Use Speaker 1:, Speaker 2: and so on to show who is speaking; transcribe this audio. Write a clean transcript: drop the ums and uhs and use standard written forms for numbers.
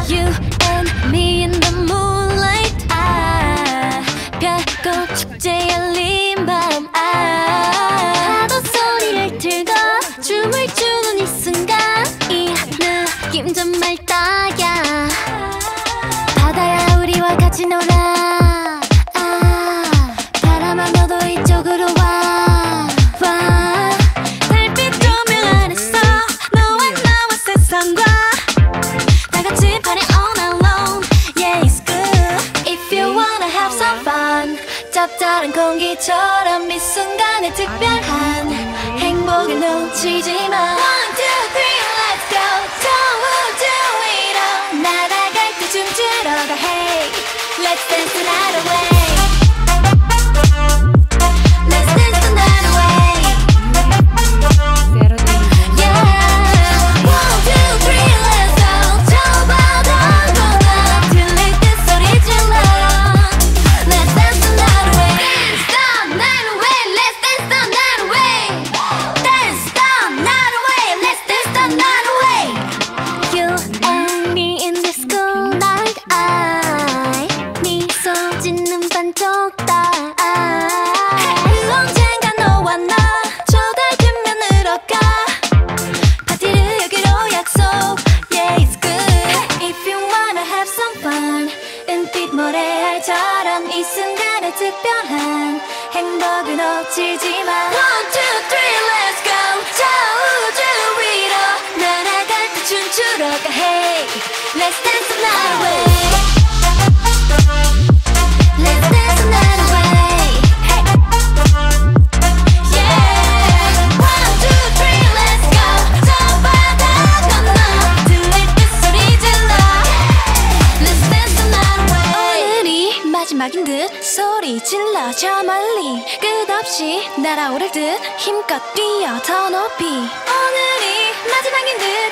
Speaker 1: You and me in the moonlight. 별꽃 축제 열린 밤. 파도 소리를 들고 춤을 추는 이 순간, 이 느낌 정말 딱이야. 바다야 우리와 같이 놀아. 바람아 너도 이쪽으로 와. 달빛 조명 아래서 너와 나와 세상과 다같이 party all night long. Yeah, it's good if you wanna have some fun. 짭짤한 공기처럼 이 순간에 특별한 행복을 놓치지 마. One, two, three, let's go. 저 우주 위로 날아갈 때 춤추러 가. Hey, let's dance the night away. Let's dance the night away. Yeah. One, two, three, let's go. 저 바다 건너 들릴 때 소리 질러. Let's dance the night away. Dance the night away. Let's dance the night away. Dance the night away. Let's dance the night away. You and me in this cool night. 미소 짓는 반쪽 달. 언젠가 너와 나 저 달빛면으로 가. 파티를 여기로 약속. Yeah, it's good if you wanna have some fun. 은빛 모래알처럼 이 순간의 특별한 행복을 놓치지 마. One, two, three, let's go. 저 우주 위로 날아갈 때 춤추러 가. Hey, let's dance the night away. Let's dance the night away. Hey, yeah. One, two, three, let's go. 저 바다 건너 들릴 때 소리 질러. Let's dance the night away. 오늘이 마지막인 듯 소리 질러. 저 멀리 끝없이 날아오를 듯 힘껏 뛰어 더 높이. 오늘이 마지막인 듯